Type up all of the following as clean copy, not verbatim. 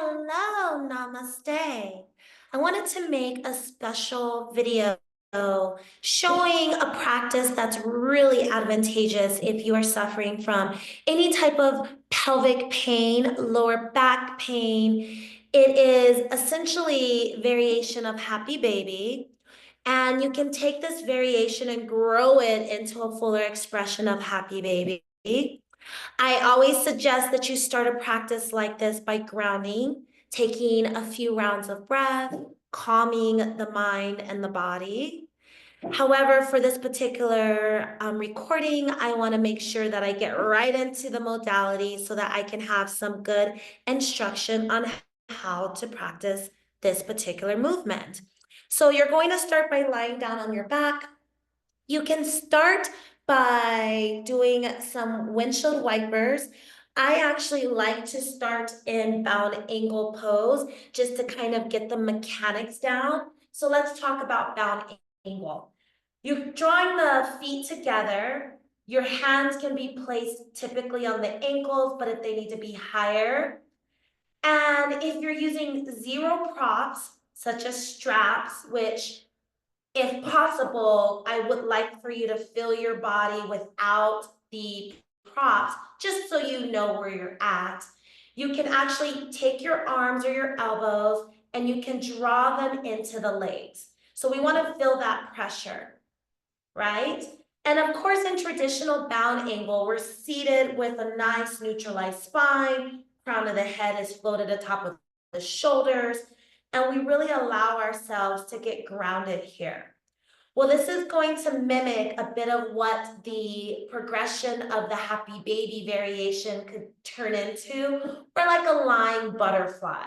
Hello, Namaste. I wanted to make a special video showing a practice that's really advantageous if you are suffering from any type of pelvic pain, lower back pain. It is essentially variation of happy baby, and you can take this variation and grow it into a fuller expression of happy baby. I always suggest that you start a practice like this by grounding, taking a few rounds of breath, calming the mind and the body. However, for this particular recording, I want to make sure that I get right into the modality so that I can have some good instruction on how to practice this particular movement. So you're going to start by lying down on your back. You can start by doing some windshield wipers. I actually like to start in bound angle pose just to kind of get the mechanics down. So let's talk about bound angle. You're drawing the feet together. Your hands can be placed typically on the ankles, but if they need to be higher. And if you're using zero props, such as straps, which if possible, I would like for you to feel your body without the props, just so you know where you're at. You can actually take your arms or your elbows and you can draw them into the legs. So we want to feel that pressure, right? And of course, in traditional bound angle, we're seated with a nice neutralized spine. Crown of the head is floated atop of the shoulders, and we really allow ourselves to get grounded here. Well, this is going to mimic a bit of what the progression of the happy baby variation could turn into, or like a lying butterfly.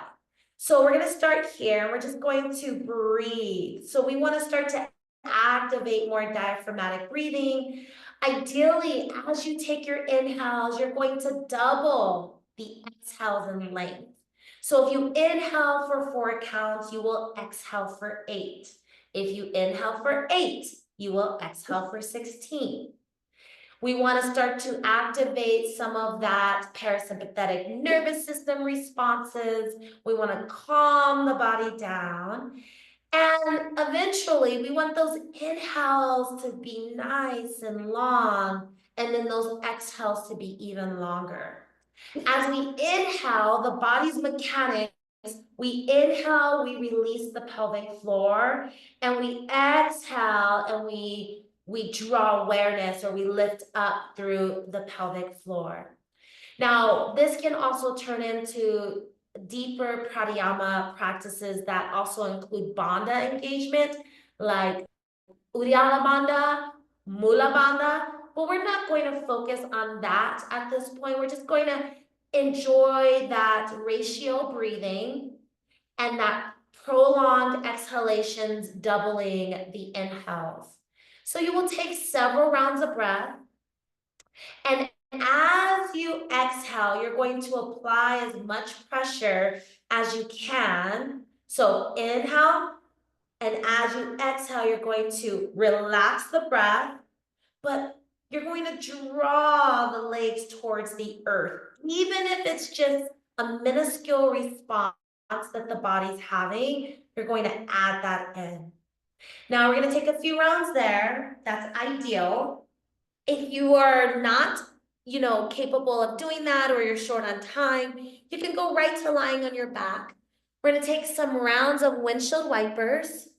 So we're going to start here. We're just going to breathe. So we want to start to activate more diaphragmatic breathing. Ideally, as you take your inhales, you're going to double the exhales in length. So if you inhale for 4 counts, you will exhale for 8. If you inhale for 8, you will exhale for 16. We want to start to activate some of that parasympathetic nervous system responses. We want to calm the body down. And eventually, we want those inhales to be nice and long, and then those exhales to be even longer. As we inhale, the body's mechanics, we inhale, we release the pelvic floor, and we exhale and we draw awareness, or we lift up through the pelvic floor. Now, this can also turn into deeper pranayama practices that also include bandha engagement, like Uddiyana Bandha, Mula Bandha, but we're not going to focus on that at this point. We're just going to enjoy that ratio breathing and that prolonged exhalations doubling the inhales. So you will take several rounds of breath, and as you exhale, you're going to apply as much pressure as you can. So inhale, and as you exhale, you're going to relax the breath, but you're going to draw the legs towards the earth, even if it's just a minuscule response that the body's having. You're going to add that in. Now we're going to take a few rounds there. That's ideal. If you are not, capable of doing that, or you're short on time, you can go right to lying on your back. We're going to take some rounds of windshield wipers.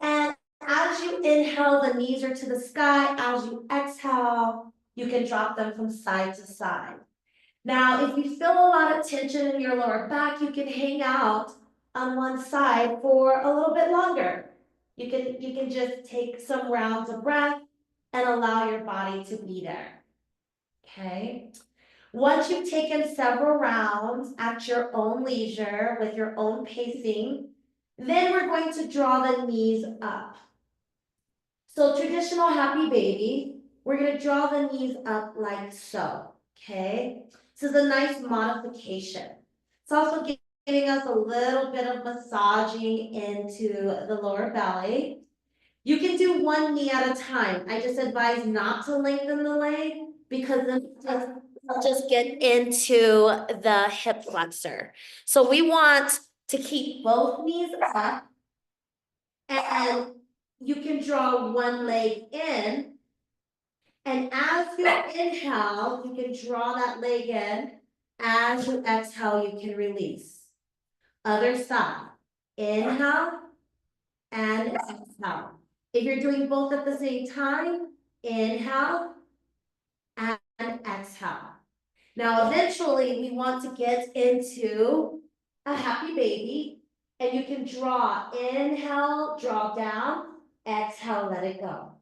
And as you inhale, the knees are to the sky. As you exhale, you can drop them from side to side. Now, if you feel a lot of tension in your lower back, you can hang out on one side for a little bit longer. You can just take some rounds of breath and allow your body to be there. Okay. Once you've taken several rounds at your own leisure with your own pacing, then we're going to draw the knees up. So traditional happy baby, we're going to draw the knees up like so, okay? This is a nice modification. It's also giving us a little bit of massaging into the lower belly. You can do one knee at a time. I just advise not to lengthen the leg, because then it's I'll just get into the hip flexor. So we want to keep both knees up, and you can draw one leg in, and as you inhale, you can draw that leg in. As you exhale, you can release. Other side. Inhale and exhale. If you're doing both at the same time, inhale and exhale. Now, eventually, we want to get into a happy baby, and you can draw. Inhale, draw down, exhale, let it go.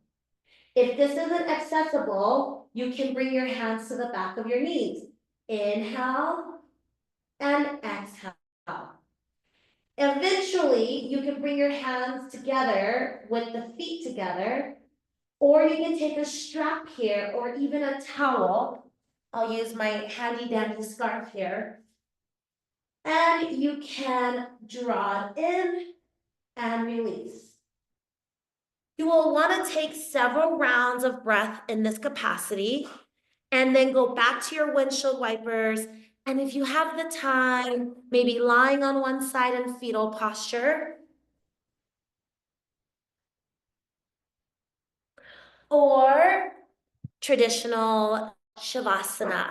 If this isn't accessible, you can bring your hands to the back of your knees. Inhale and exhale. Eventually, you can bring your hands together with the feet together, or you can take a strap here or even a towel. I'll use my handy dandy scarf here. And you can draw it in and release. You will want to take several rounds of breath in this capacity, and then go back to your windshield wipers. And if you have the time, maybe lying on one side in fetal posture, or traditional Shavasana.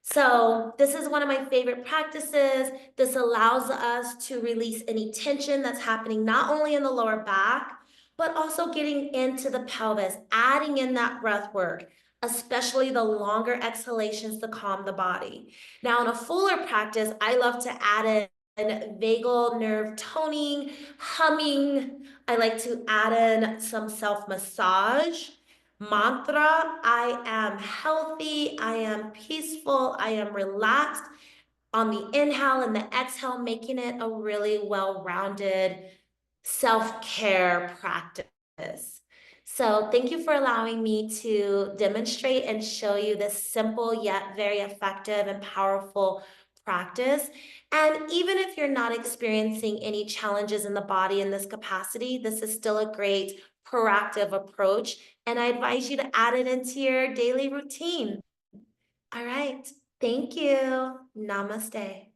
So this is one of my favorite practices. This allows us to release any tension that's happening not only in the lower back, but also getting into the pelvis, adding in that breath work, especially the longer exhalations to calm the body. Now, in a fuller practice, I love to add in vagal nerve toning, humming. I like to add in some self-massage. Mantra, I am healthy, I am peaceful, I am relaxed on the inhale and the exhale, making it a really well-rounded self-care practice. So thank you for allowing me to demonstrate and show you this simple yet very effective and powerful practice. And even if you're not experiencing any challenges in the body in this capacity, this is still a great proactive approach. And I advise you to add it into your daily routine. All right. Thank you. Namaste.